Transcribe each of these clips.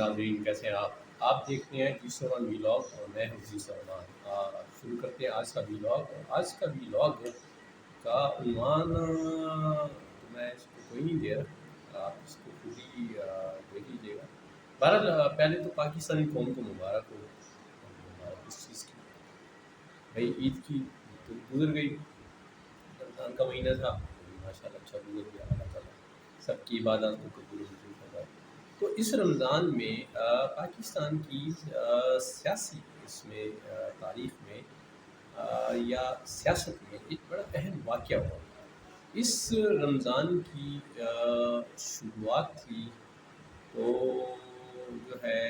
ناظرین کیسے ہیں آپ دیکھتے ہیں جی سومن ویلاگ اور میں ہوں جی سومان۔ شروع کرتے ہیں آج کا ویلاگ، اور آج کا ویلاگ کا عنوان تو میں اس کو کوئی نہیں دے رہا، آپ اس کو خود ہی دیکھ لیجیے گا۔ بہرحال پہلے تو پاکستانی قوم کو مبارک ہو، مبارک اس چیز کی بھائی عید کی تو گزر گئی، رمضان کا مہینہ تھا ماشاء اللہ اچھا گزر گیا، اللہ تعالیٰ سب کی عبادات کو قبول منظور فرمائے۔ تو اس رمضان میں پاکستان کی سیاسی اس میں تاریخ میں یا سیاست میں ایک بڑا اہم واقعہ ہوا۔ اس رمضان کی شروعات تھی تو جو ہے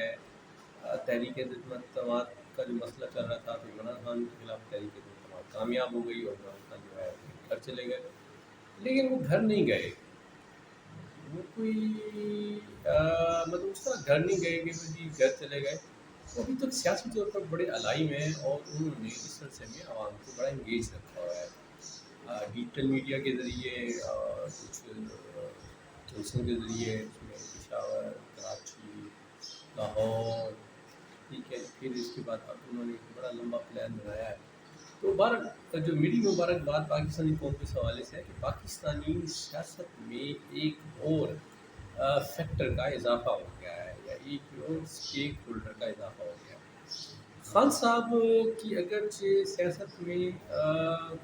تحریک اعتماد کا جو مسئلہ چل رہا تھا تو عمران خان کے خلاف تحریک اعتماد کامیاب ہو گئی اور عمران خان جو ہے گھر چلے گئے، لیکن وہ گھر نہیں گئے، وہ کوئی مطلب اس طرح گھر نہیں گئے کہ وہ جی گھر چلے گئے، وہ ابھی تک سیاسی طور پر بڑے علائم ہیں اور انہوں نے اس سلسلے میں عوام کو بڑا انگیج رکھا ہوا ہے، ڈیجیٹل میڈیا کے ذریعے، کچھ جلسوں کے ذریعے، اس میں پشاور، کراچی، لاہور، ٹھیک ہے، پھر اس کے بعد اب انہوں نے ایک بڑا لمبا پلان بنایا ہے۔ تو جو میری مبارکباد پاکستانی قوم کے حوالے سے ہے کہ پاکستانی سیاست میں ایک اور فیکٹر کا اضافہ ہو گیا ہے، یا ایک اور اسٹیک ہولڈر کا اضافہ ہو گیا ہے۔ خان صاحب کی اگرچہ سیاست میں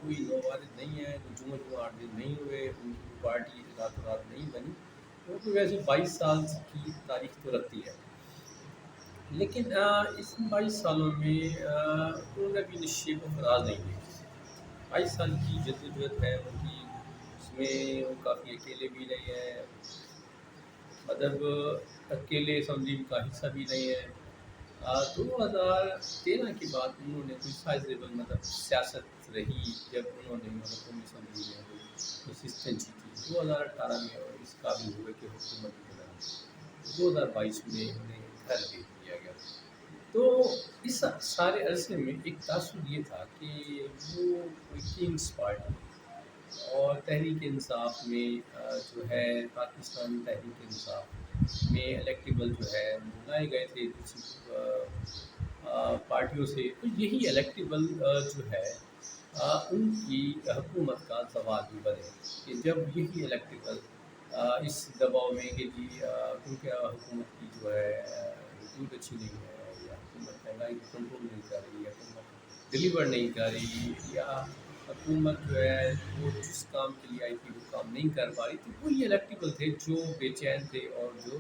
کوئی نووارد نہیں ہے، کوئی جمعہ 8 دن نہیں ہوئے، ان کی پارٹی راتوں رات نہیں بنی، وہ تو ویسے 22 سال کی تاریخ تو رکھتی ہے، لیکن اس 22 سالوں میں انہوں نے بھی نشیب و فراز نہیں دیکھی۔ 22 سال کی جدوجہد ہے ان کی، اس میں وہ کافی اکیلے بھی نہیں ہیں، مطلب اکیلے اسمبلی کا حصہ بھی نہیں ہے۔ 2013 کے بعد انہوں نے کوئی سائزیبل مطلب سیاست رہی، جب انہوں نے مطلب قومی اسمبلی میں کوئی کنسسٹنسی تھی 2018 میں، اور اس قابل ہوئے کہ حکومت بنائی، 2022 میں انہیں گھر بھیج دیا گیا۔ تو اس سارے عرصے میں ایک تاثر یہ تھا کہ وہ کوئی کنگس پارٹی اور تحریک انصاف میں جو ہے پاکستانی تحریک انصاف میں الیکٹیبل جو ہے بنائے گئے تھے دوسری پارٹیوں سے، تو یہی الیکٹیبل جو ہے ان کی حکومت کا زوال بھی بنے کہ جب یہی الیکٹیبل اس دباؤ میں کہ جی کیونکہ حکومت کی جو ہے حدود اچھی نہیں ہے، یا حکومت مہنگائی کو کنٹرول نہیں کر رہی، یا حکومت ڈلیور نہیں کر رہی، یا حکومت جو ہے وہ جس کام کے لیے آئی تھی وہ کام نہیں کر پا رہی، تو وہی الیکٹیبل تھے جو بے چین تھے اور جو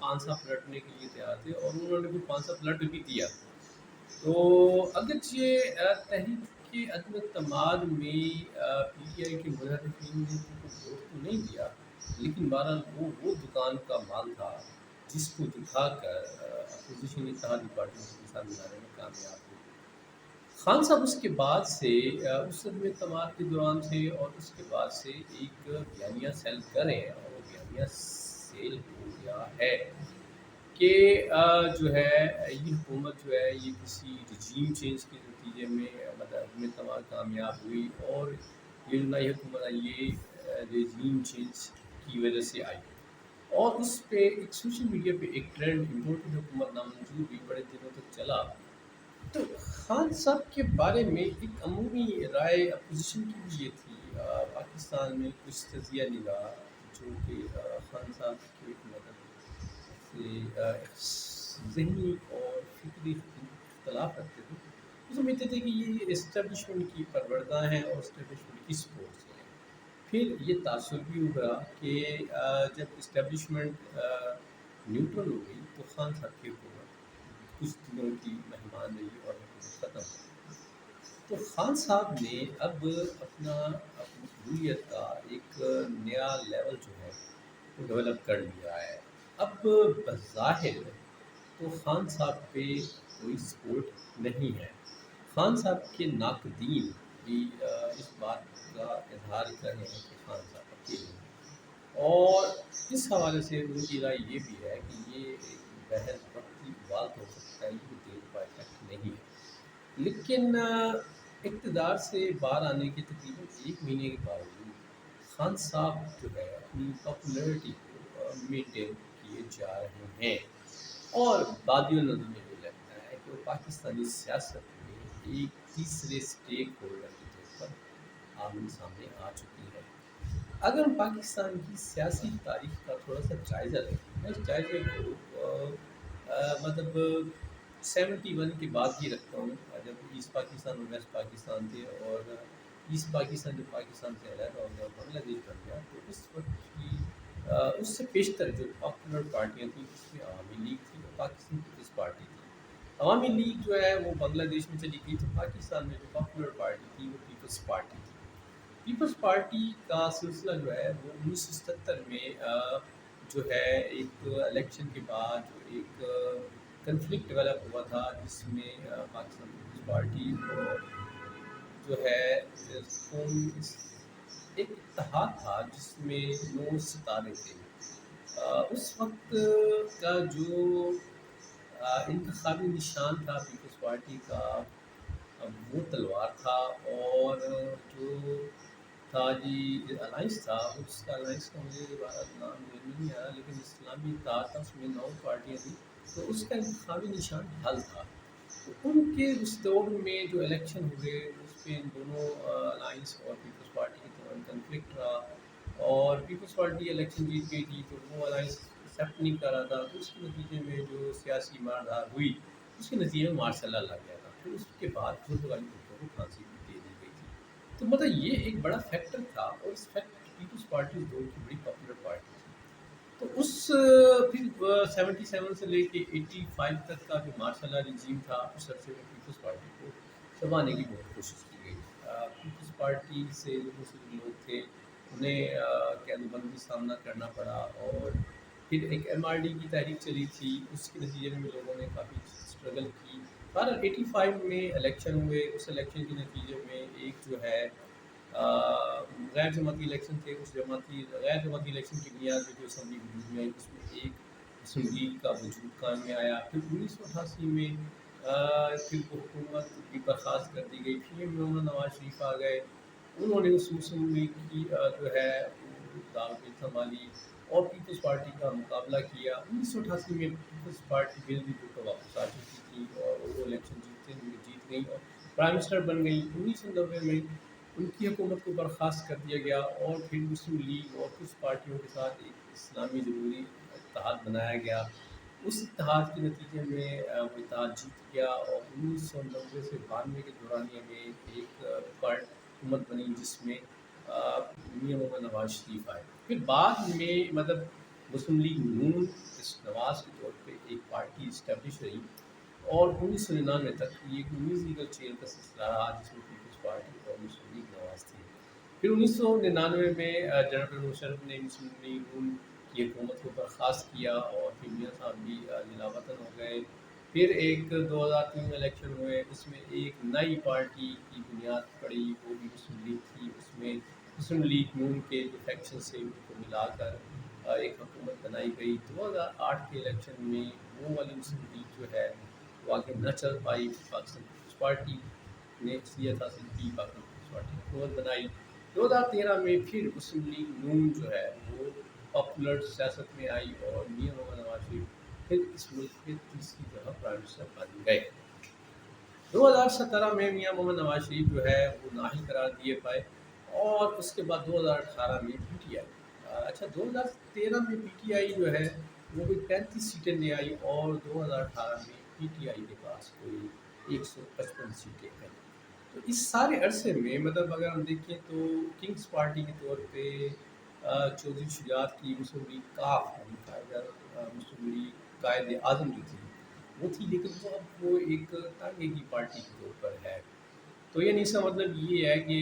پانسا پلٹنے کے لیے تیار تھے، اور انہوں نے بھی پانسا پلٹ بھی دیا۔ تو اگرچہ تحریک کے عدم اعتماد میں پی ٹی آئی کے محرفین نے ووٹ تو نہیں دیا، لیکن بہرحال وہ دکان کا مال تھا جس کو دکھا کر اپوزیشن اتحادی پارٹیوں کے ساتھ ملانے میں کامیاب ہوئی۔ خان صاحب اس کے بعد سے اس عدم اعتماد کے دوران سے اور اس کے بعد سے ایک بیانیہ سیل کریں، اور وہ بیانیہ سیل ہو گیا ہے کہ جو ہے یہ حکومت جو ہے یہ کسی رجیم چینج کے نتیجے میں مطلب عدم اعتماد کامیاب ہوئی، اور یہ جو نئی حکومت آئی یہ رجیم چینج کی وجہ سے آئی، اور اس پہ ایک سوشل میڈیا پہ ایک ٹرینڈ امپورٹنٹ حکومت نامنظور بھی بڑے دنوں تک چلا۔ تو خان صاحب کے بارے میں ایک عمومی رائے اپوزیشن کی بھی یہ تھی، پاکستان میں کچھ تجزیہ نگار جو کہ خان صاحب کی مدد سے ذہنی اور فکری اختلاف رکھتے تھے، وہ سمجھتے تھے کہ یہ اسٹیبلشمنٹ کی پروردہ ہیں اور اسٹیبلشمنٹ کی سپورٹ سے ہیں۔ پھر یہ تاثر بھی ابھرا کہ جب اسٹیبلشمنٹ نیوٹرل ہو گئی تو خان صاحب کی حکومت کچھ دنوں کی مہمان رہی اور حکومت ختم ہو گئی۔ تو خان صاحب نے اب اپنی قبولیت کا ایک نیا لیول جو ہے وہ ڈیولپ کر لیا ہے۔ اب بظاہر تو خان صاحب پہ کوئی سپورٹ نہیں ہے، خان صاحب کے ناقدین بھی اس بات کا اظہار کر رہے ہیں کہ خان صاحب اکیلے ہیں، اور اس حوالے سے ان کی رائے یہ بھی ہے کہ یہ ایک بحث وقتی بات ہو سکتا ہے، یہ دیر کا افیکٹ نہیں ہے۔ لیکن اقتدار سے باہر آنے کے تقریباً 1 مہینے کے باوجود خان صاحب جو ہے اپنی پاپولیرٹی کو مینٹین کیے جا رہے ہیں، اور بادی النظر میں یہ لگتا ہے کہ وہ پاکستانی سیاست میں ایک تیسرے اسٹیک ہولڈر کے طور پر آمنے سامنے آ چکی ہے۔ اگر ہم پاکستان کی سیاسی تاریخ کا تھوڑا سا جائزہ لیں، میں اس جائزے کو مطلب 71 کے بعد ہی رکھتا ہوں، جب ایسٹ پاکستان اور ویسٹ پاکستان تھے، اور ایسٹ پاکستان جب پاکستان سے علیحدہ ہو گیا اور بنگلہ دیش بن گیا، تو اس وقت کی اس سے بیشتر جو پاپولر پارٹیاں تھیں اس میں عوامی لیگ تھی اور پاکستان پیپلز پارٹی تھی۔ عوامی لیگ جو ہے وہ بنگلہ دیش میں چلی گئی، تو پاکستان میں جو پاپولر پارٹی تھی وہ پیپلز پارٹی تھی۔ پیپلز پارٹی کا سلسلہ جو ہے وہ 1977 میں جو ہے ایک الیکشن کے بعد جو ایک کنفلکٹ ڈیولپ ہوا تھا، جس میں پاکستان پیپلز پارٹی اور جو ہے ایک اتحاد تھا جس میں 9 ستارے تھے۔ اس وقت کا جو انتخابی نشان تھا پیپلز پارٹی کا، وہ تلوار تھا، اور جو تھا جی الائنس تھا، اس کا الائنس کا مجھے نام نہیں آیا، لیکن اسلامی اتحاد تھا، اس میں 9 پارٹیاں تھیں، تو اس کا انتخابی نشان حل تھا۔ تو ان کے اس دور میں جو الیکشن ہوئے اس پہ ان دونوں الائنس اور پیپلز پارٹی کے دوران کنفلکٹ رہا، اور پیپلز پارٹی الیکشن جیت گئی تھی، تو وہ الائنس ایکسیپٹ نہیں کر رہا تھا، تو اس کے نتیجے میں جو سیاسی ماردھار ہوئی، اس کے نتیجے میں مارشل لا لگ گیا تھا۔ پھر اس کے بعد پرتگالی حکومت کو پھانسی بھی دے دی گئی تھی۔ تو مطلب یہ ایک بڑا فیکٹر تھا، اور اس فیکٹر پیپلز پارٹی اس دور کی بڑی پاپولر پارٹی تھی۔ تو اس پھر 77 سے لے کے 85 تک کا جو مارشل لا رجیم تھا، اس عرصے میں پیپلز پارٹی کو چبانے کی بہت کوشش کی گئی۔ پیپلز پارٹی سے جو مسلم لوگ تھے انہیں قید بندی کا سامنا کرنا پڑا، اور پھر ایک MRD کی تحریک چلی تھی، اس کے نتیجے میں لوگوں نے کافی اسٹرگل کی۔ بہرحال 85 میں الیکشن ہوئے، اس الیکشن کے نتیجے میں ایک جو ہے غیر جماعتی الیکشن تھے، اس غیر جماعتی الیکشن کی بنیاد پہ جو اسمبلی وجود میں آئی، اس میں ایک مسلم لیگ کا وجود قائم میں آیا۔ پھر 1988 میں پھر وہ حکومت بھی برخاست کر دی گئی، پھر محمد نواز شریف آ گئے، انہوں نے اس مسلم لیگ کی جو ہے دعوت سنبھالی اور پیپلز پارٹی کا مقابلہ کیا۔ 1988 میں پیپلز پارٹی بل بھی واپس آ چکی تھی، اور وہ الیکشن جیت گئی اور پرائم منسٹر بن گئی۔ 1990 میں ان کی حکومت کو برخاست کر دیا گیا، اور پھر مسلم لیگ اور کچھ پارٹیوں کے ساتھ ایک اسلامی جمہوری اتحاد بنایا گیا۔ اس اتحاد کے نتیجے میں وہ اتحاد جیت گیا، اور 1990 سے 92 کے دورانیے میں ایک حکومت بنی جس میں میاں محمد نواز شریف آئے۔ پھر بعد میں مطلب مسلم لیگ نون اس نواز کے طور پہ ایک پارٹی اسٹیبلش رہی، اور 1999 تک یہ ایک میوزیکل چیئر کا سلسلہ رہا، جس میں پیپلز پارٹی اور مسلم لیگ نواز تھی۔ پھر 1999 میں جنرل مشرف نے مسلم لیگ نون کی حکومت کو برخاست کیا، اور پھر میاں صاحب بھی جلا وطن ہو گئے۔ پھر ایک 2003 میں الیکشن ہوئے، اس میں ایک نئی پارٹی کی بنیاد پڑی، وہ بھی مسلم لیگ تھی، اس میں مسلم لیگ نون کے جو فیکشن سے ان کو ملا کر ایک حکومت بنائی گئی۔ 2008 کے الیکشن میں وہ والی مسلم لیگ جو ہے وہ آگے نہ چل پائی، پاکستان پیپلز پارٹی نے اکثریت حاصل کی، پاکستان پیپلز پارٹی حکومت بنائی۔ 2013 میں پھر مسلم لیگ نون جو ہے وہ پاپولر سیاست میں آئی، اور میاں محمد نواز شریف پھر اس ملک کے تیسری دفعہ پرائم منسٹر بن گئے۔ 2017 میں میاں محمد نواز شریف جو ہے وہ نااہل قرار دیے پائے، اور اس کے بعد 2018 میں PTI، اچھا 2013 میں PTI جو ہے وہ کوئی 35 سیٹیں لے آئی، اور 2018 میں PTI کے پاس کوئی 155 سیٹیں ہیں۔ تو اس سارے عرصے میں مطلب اگر ہم دیکھیں تو کنگز پارٹی کے طور پہ چودھری شجاعت کی مسلم لیگ کاف مسلم لیگ قائد اعظم جو تھی وہ تھی، لیکن وہ اب وہ ایک تانگے کی پارٹی کے طور پر ہے۔ تو یعنی اس کا مطلب یہ ہے کہ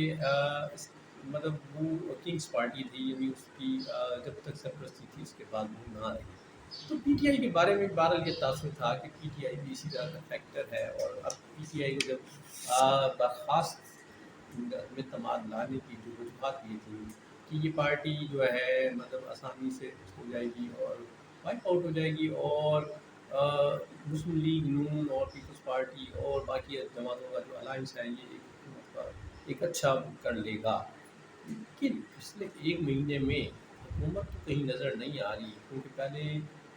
مطلب وہ کنگز پارٹی تھی، یعنی اس کی جب تک سرپرستی تھی اس کے بعد وہ نہ رہی۔ تو PTI کے بارے میں بہرحال یہ تاثر تھا کہ PTI بھی اسی طرح کا فیکٹر ہے، اور اب PTI کو جب برخاست میں تماد لانے کی جو وجوہات یہ تھی کہ یہ پارٹی جو ہے مطلب آسانی سے ہو جائے گی اور وائپ آؤٹ ہو جائے گی، اور مسلم لیگ نون اور پیپلز پارٹی اور باقی جماعتوں کا جو الائنس ہے یہ ایک حکومت کا ایک اچھا کر لے گا۔ لیکن پچھلے ایک مہینے میں حکومت تو کہیں نظر نہیں آ رہی، کیونکہ پہلے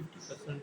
50%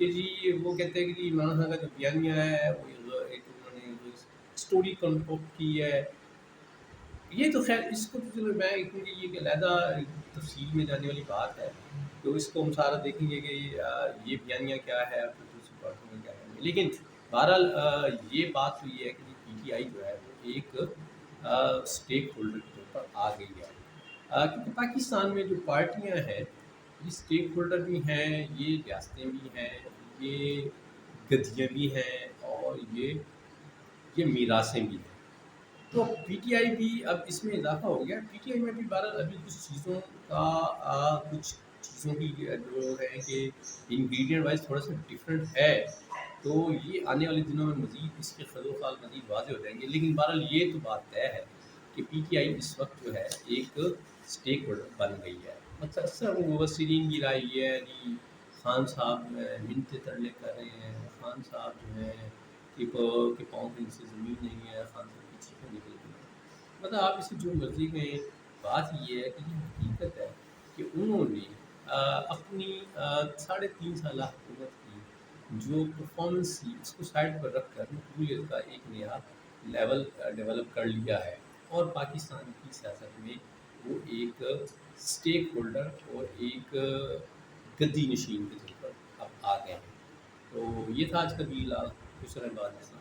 کہ جی وہ کہتے ہیں کہ جی عمران خان کا جو بیانیہ ہے وہ ایک انہوں نے اسٹوری کنپوکٹ کی ہے. یہ تو خیر اس کو تو چلو میں کیونکہ یہ ایک علیحدہ تفصیل میں جانے والی بات ہے، تو اس کو ہم سارا دیکھیں گے کہ یہ بیانیہ کیا ہے اور دوسری باتوں میں کیا ہے. لیکن بہرحال یہ بات تو یہ ہے کہ پی ٹی آئی جو ہے وہ ایک اسٹیک ہولڈر کے طور پر آ گئی ہے، کیونکہ پاکستان میں جو پارٹیاں ہیں یہ اسٹیک ہولڈر بھی ہیں، یہ ریاستیں بھی ہیں، یہ گدیاں بھی ہیں، اور یہ میراثیں بھی ہیں. تو پی ٹی آئی بھی اب اس میں اضافہ ہو گیا. پی ٹی آئی میں بھی بہرحال ابھی کچھ چیزوں کا کچھ چیزوں کی جو ہے کہ انگریڈینٹ وائز تھوڑا سا ڈفرینٹ ہے، تو یہ آنے والے دنوں میں مزید اس کے خد و خال مزید واضح ہو جائیں گے. لیکن بہرحال یہ تو بات طے ہے کہ پی ٹی آئی اس وقت جو ہے ایک اسٹیک ہولڈر بن گئی ہے. مطلب اکثر مبصرین کی رائے یہ ہے جی خان صاحب منتیں ترلے کر رہے ہیں، خان صاحب جو ہے کہ پاؤں کے نیچے زمین نہیں ہے، خان صاحب کی چیخیں نکل گئی ہیں. مطلب آپ اسے جو مرضی کہیں، بات یہ ہے کہ یہ حقیقت ہے کہ انہوں نے اپنی 3.5 سالہ حکومت کی جو پرفارمنس تھی اس کو سائڈ پر رکھ کر مقبولیت کا ایک نیا لیول ڈیولپ کر لیا ہے، اور پاکستان کی سیاست میں وہ ایک اسٹیک ہولڈر اور ایک گدی نشین کے طور پر اب آ گئے ہیں. تو یہ تھا آج کا ویلاگ. خوش رہیں بات.